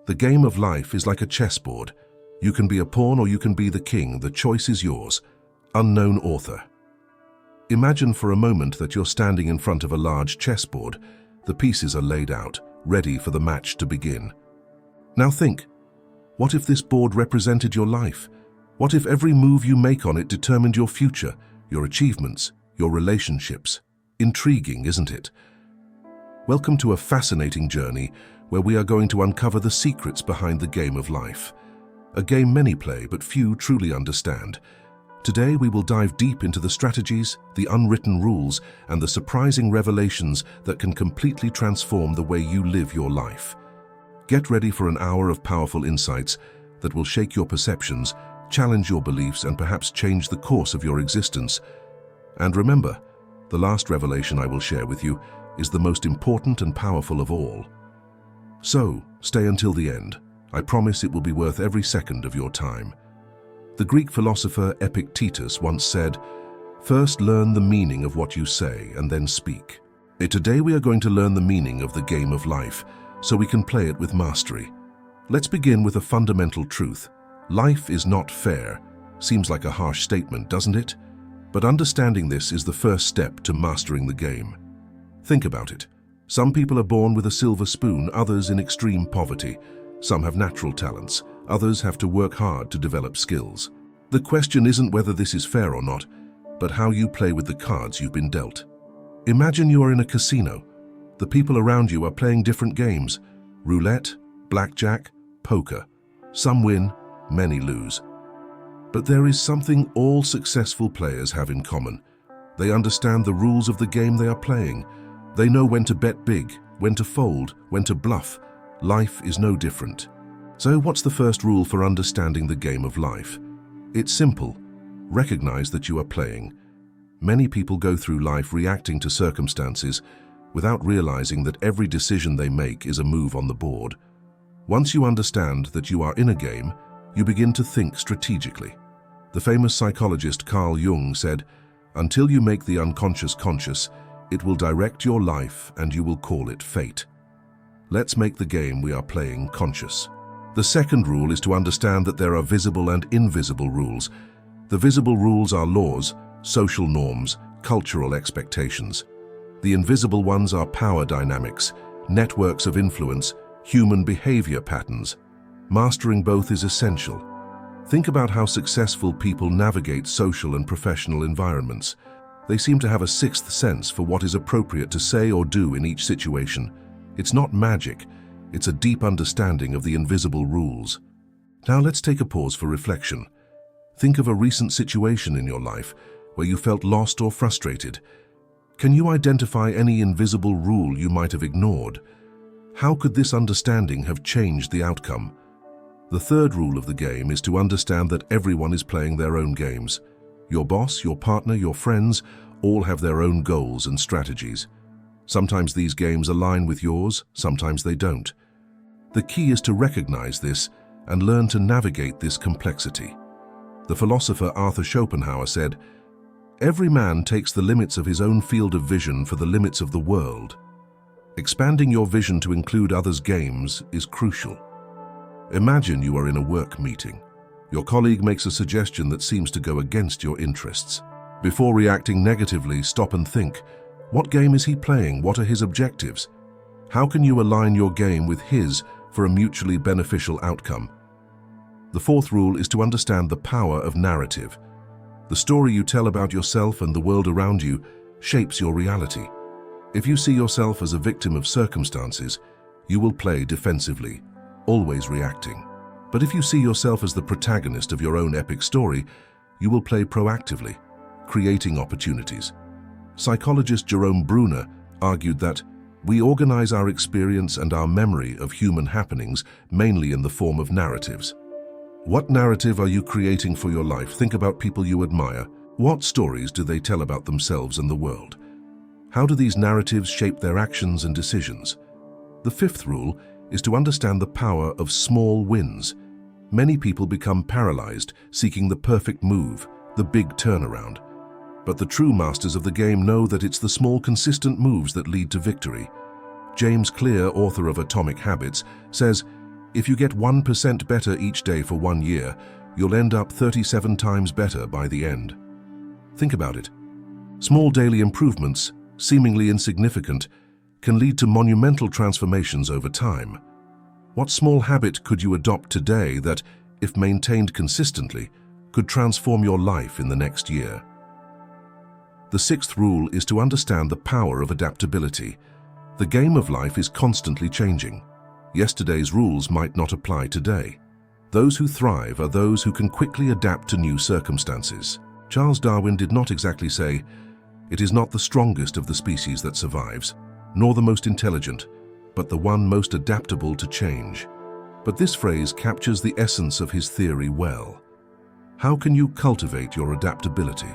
The game of life is like a chessboard. You can be a pawn or you can be the king. The choice is yours. Unknown author. Imagine for a moment that you're standing in front of a large chessboard. The pieces are laid out, ready for the match to begin. Now think, what if this board represented your life? What if every move you make on it determined your future, your achievements, your relationships? Intriguing, isn't it? Welcome to a fascinating journey where we are going to uncover the secrets behind the game of life. A game many play but few truly understand. Today we will dive deep into the strategies, the unwritten rules, and the surprising revelations that can completely transform the way you live your life. Get ready for an hour of powerful insights that will shake your perceptions, challenge your beliefs, and perhaps change the course of your existence. And remember, the last revelation I will share with you is the most important and powerful of all. So, stay until the end. I promise it will be worth every second of your time. The Greek philosopher Epictetus once said, "First learn the meaning of what you say and then speak." Today we are going to learn the meaning of the game of life so we can play it with mastery. Let's begin with a fundamental truth. Life is not fair. Seems like a harsh statement, doesn't it? But understanding this is the first step to mastering the game. Think about it. Some people are born with a silver spoon, others in extreme poverty. Some have natural talents, others have to work hard to develop skills. The question isn't whether this is fair or not, but how you play with the cards you've been dealt. Imagine you are in a casino. The people around you are playing different games: roulette, blackjack, poker. Some win, many lose. But there is something all successful players have in common. They understand the rules of the game they are playing. They know when to bet big, when to fold, when to bluff. Life is no different. So what's the first rule for understanding the game of life? It's simple. Recognize that you are playing. Many people go through life reacting to circumstances without realizing that every decision they make is a move on the board. Once you understand that you are in a game, you begin to think strategically. The famous psychologist Carl Jung said, "Until you make the unconscious conscious, it will direct your life and you will call it fate." Let's make the game we are playing conscious. The second rule is to understand that there are visible and invisible rules. The visible rules are laws, social norms, cultural expectations. The invisible ones are power dynamics, networks of influence, human behavior patterns. Mastering both is essential. Think about how successful people navigate social and professional environments. They seem to have a sixth sense for what is appropriate to say or do in each situation. It's not magic, it's a deep understanding of the invisible rules. Now let's take a pause for reflection. Think of a recent situation in your life where you felt lost or frustrated. Can you identify any invisible rule you might have ignored? How could this understanding have changed the outcome? The third rule of the game is to understand that everyone is playing their own games. Your boss, your partner, your friends, all have their own goals and strategies. Sometimes these games align with yours, sometimes they don't. The key is to recognize this and learn to navigate this complexity. The philosopher Arthur Schopenhauer said, "Every man takes the limits of his own field of vision for the limits of the world." Expanding your vision to include others' games is crucial. Imagine you are in a work meeting. Your colleague makes a suggestion that seems to go against your interests. Before reacting negatively, stop and think. What game is he playing? What are his objectives? How can you align your game with his for a mutually beneficial outcome? The fourth rule is to understand the power of narrative. The story you tell about yourself and the world around you shapes your reality. If you see yourself as a victim of circumstances, you will play defensively, always reacting. But if you see yourself as the protagonist of your own epic story, you will play proactively, creating opportunities. Psychologist Jerome Bruner argued that we organize our experience and our memory of human happenings mainly in the form of narratives. What narrative are you creating for your life? Think about people you admire. What stories do they tell about themselves and the world? How do these narratives shape their actions and decisions? The fifth rule is to understand the power of small wins. Many people become paralyzed, seeking the perfect move, the big turnaround. But the true masters of the game know that it's the small, consistent moves that lead to victory. James Clear, author of Atomic Habits, says, If you get 1% better each day for 1 year, you'll end up 37 times better by the end. Think about it. Small daily improvements, seemingly insignificant, can lead to monumental transformations over time. What small habit could you adopt today that, if maintained consistently, could transform your life in the next year? The sixth rule is to understand the power of adaptability. The game of life is constantly changing. Yesterday's rules might not apply today. Those who thrive are those who can quickly adapt to new circumstances. Charles Darwin did not exactly say, "It is not the strongest of the species that survives, nor the most intelligent, but the one most adaptable to change." But this phrase captures the essence of his theory well. How can you cultivate your adaptability?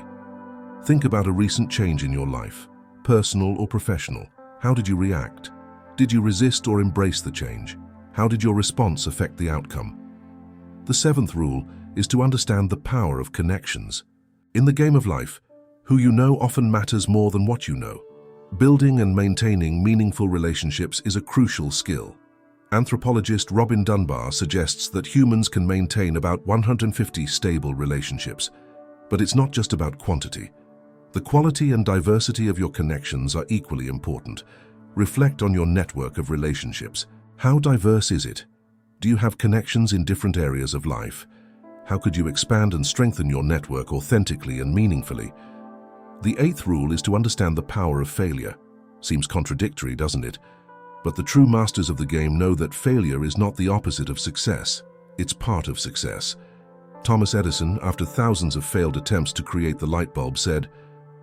Think about a recent change in your life, personal or professional. How did you react? Did you resist or embrace the change? How did your response affect the outcome? The seventh rule is to understand the power of connections. In the game of life, who you know often matters more than what you know. Building and maintaining meaningful relationships is a crucial skill. Anthropologist Robin Dunbar suggests that humans can maintain about 150 stable relationships. But it's not just about quantity. The quality and diversity of your connections are equally important. Reflect on your network of relationships. How diverse is it? Do you have connections in different areas of life? How could you expand and strengthen your network authentically and meaningfully? The eighth rule is to understand the power of failure. Seems contradictory, doesn't it? But the true masters of the game know that failure is not the opposite of success. It's part of success. Thomas Edison, after thousands of failed attempts to create the light bulb, said,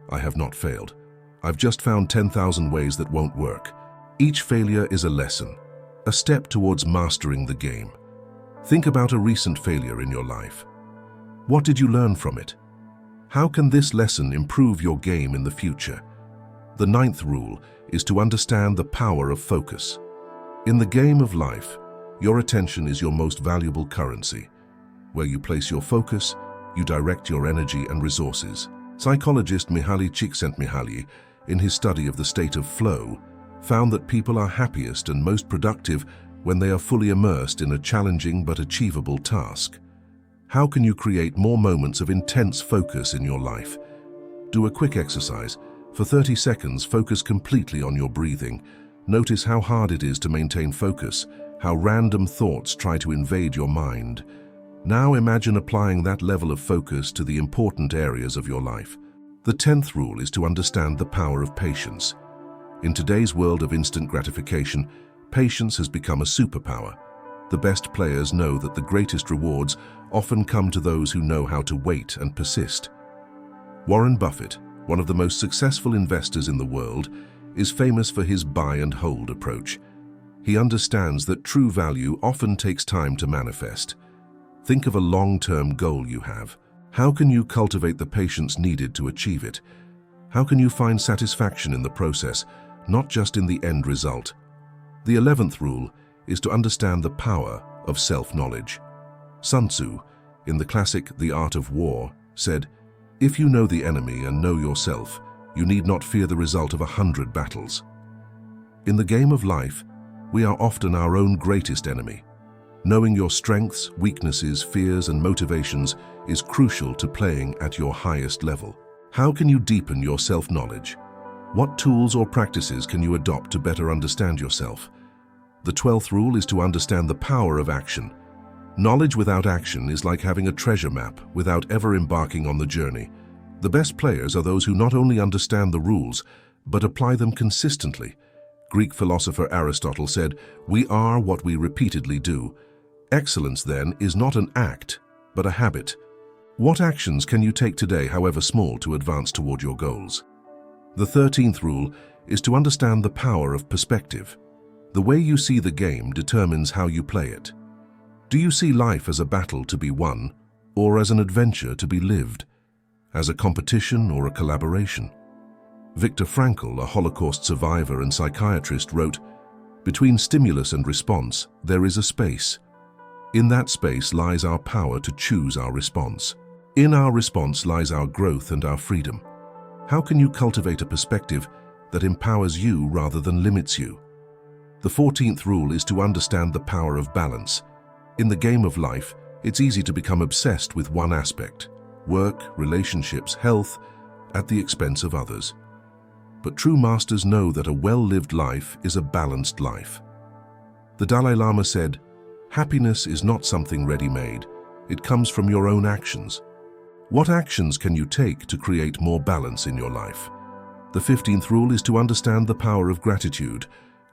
"I have not failed. I've just found 10,000 ways that won't work." Each failure is a lesson, a step towards mastering the game. Think about a recent failure in your life. What did you learn from it? How can this lesson improve your game in the future? The ninth rule is to understand the power of focus. In the game of life, your attention is your most valuable currency. Where you place your focus, you direct your energy and resources. Psychologist Mihaly Csikszentmihalyi, in his study of the state of flow, found that people are happiest and most productive when they are fully immersed in a challenging but achievable task. How can you create more moments of intense focus in your life? Do a quick exercise. For 30 seconds, focus completely on your breathing. Notice how hard it is to maintain focus, how random thoughts try to invade your mind. Now imagine applying that level of focus to the important areas of your life. The 10th rule is to understand the power of patience. In today's world of instant gratification, patience has become a superpower. The best players know that the greatest rewards often come to those who know how to wait and persist. Warren Buffett, one of the most successful investors in the world, is famous for his buy and hold approach. He understands that true value often takes time to manifest. Think of a long-term goal you have. How can you cultivate the patience needed to achieve it? How can you find satisfaction in the process, not just in the end result? The 11th rule is to understand the power of self-knowledge. Sun Tzu, in the classic The Art of War, said, "If you know the enemy and know yourself, you need not fear the result of 100 battles." In the game of life, we are often our own greatest enemy. Knowing your strengths, weaknesses, fears, and motivations is crucial to playing at your highest level. How can you deepen your self-knowledge? What tools or practices can you adopt to better understand yourself? The 12th rule is to understand the power of action. Knowledge without action is like having a treasure map without ever embarking on the journey. The best players are those who not only understand the rules, but apply them consistently. Greek philosopher Aristotle said, "We are what we repeatedly do." Excellence, then, is not an act, but a habit. What actions can you take today, however small, to advance toward your goals? The 13th rule is to understand the power of perspective. The way you see the game determines how you play it. Do you see life as a battle to be won, or as an adventure to be lived? As a competition or a collaboration? Viktor Frankl, a Holocaust survivor and psychiatrist, wrote, "Between stimulus and response, there is a space. In that space lies our power to choose our response. In our response lies our growth and our freedom." How can you cultivate a perspective that empowers you rather than limits you? The 14th rule is to understand the power of balance. In the game of life, it's easy to become obsessed with one aspect: work, relationships, health, at the expense of others. But true masters know that a well-lived life is a balanced life. The Dalai Lama said, "Happiness is not something ready-made. It comes from your own actions." What actions can you take to create more balance in your life? The 15th rule is to understand the power of gratitude.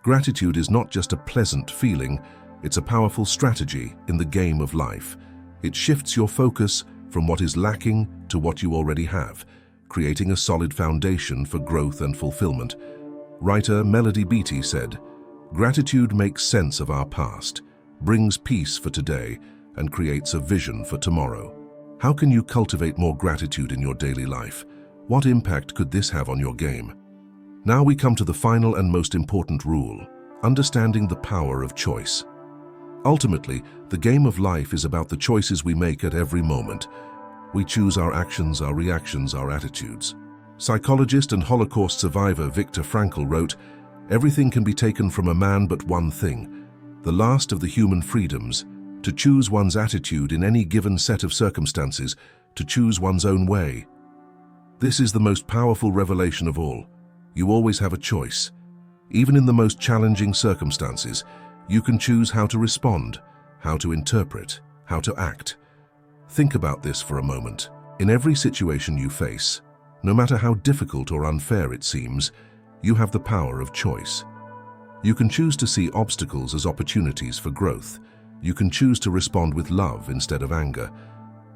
Gratitude is not just a pleasant feeling, it's a powerful strategy in the game of life. It shifts your focus from what is lacking to what you already have, creating a solid foundation for growth and fulfillment. Writer Melody Beattie said, "Gratitude makes sense of our past, brings peace for today, and creates a vision for tomorrow." How can you cultivate more gratitude in your daily life? What impact could this have on your game? Now we come to the final and most important rule: understanding the power of choice. Ultimately, the game of life is about the choices we make at every moment. We choose our actions, our reactions, our attitudes. Psychologist and Holocaust survivor Viktor Frankl wrote, "Everything can be taken from a man but one thing, the last of the human freedoms, to choose one's attitude in any given set of circumstances, to choose one's own way." This is the most powerful revelation of all. You always have a choice. Even in the most challenging circumstances, you can choose how to respond, how to interpret, how to act. Think about this for a moment. In every situation you face, no matter how difficult or unfair it seems, you have the power of choice. You can choose to see obstacles as opportunities for growth. You can choose to respond with love instead of anger.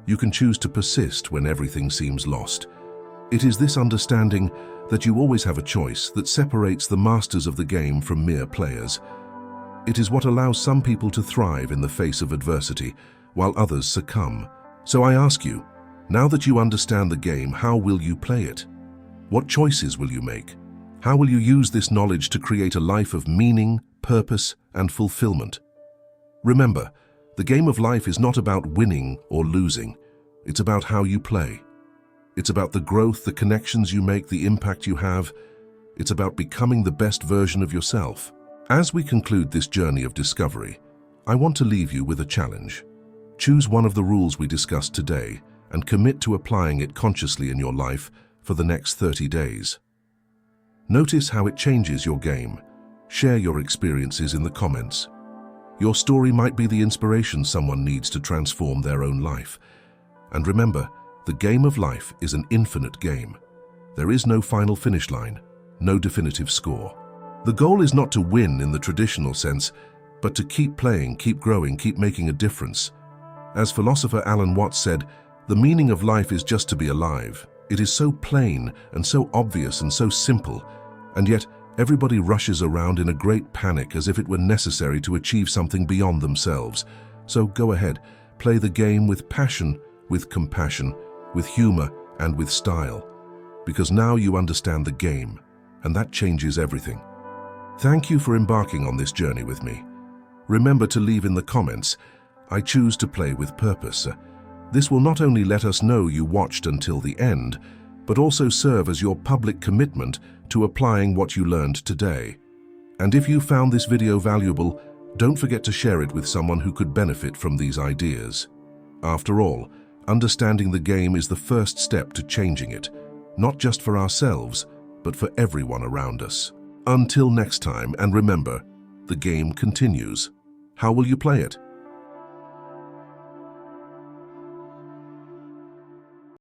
You can choose to persist when everything seems lost. It is this understanding that you always have a choice that separates the masters of the game from mere players. It is what allows some people to thrive in the face of adversity, while others succumb. So I ask you, now that you understand the game, how will you play it? What choices will you make? How will you use this knowledge to create a life of meaning, purpose, and fulfillment? Remember, the game of life is not about winning or losing. It's about how you play. It's about the growth, the connections you make, the impact you have. It's about becoming the best version of yourself. As we conclude this journey of discovery, I want to leave you with a challenge. Choose one of the rules we discussed today and commit to applying it consciously in your life for the next 30 days. Notice how it changes your game. Share your experiences in the comments. Your story might be the inspiration someone needs to transform their own life. And remember, the game of life is an infinite game. There is no final finish line, no definitive score. The goal is not to win in the traditional sense, but to keep playing, keep growing, keep making a difference. As philosopher Alan Watts said, the meaning of life is just to be alive. It is so plain and so obvious and so simple, and yet everybody rushes around in a great panic as if it were necessary to achieve something beyond themselves. So go ahead, play the game with passion, with compassion, with humor, and with style, because now you understand the game, and that changes everything. Thank you for embarking on this journey with me. Remember to leave in the comments, "I choose to play with purpose." This will not only let us know you watched until the end, but also serve as your public commitment to applying what you learned today. And if you found this video valuable, don't forget to share it with someone who could benefit from these ideas. After all, understanding the game is the first step to changing it, not just for ourselves, but for everyone around us. Until next time, and remember, the game continues. How will you play it?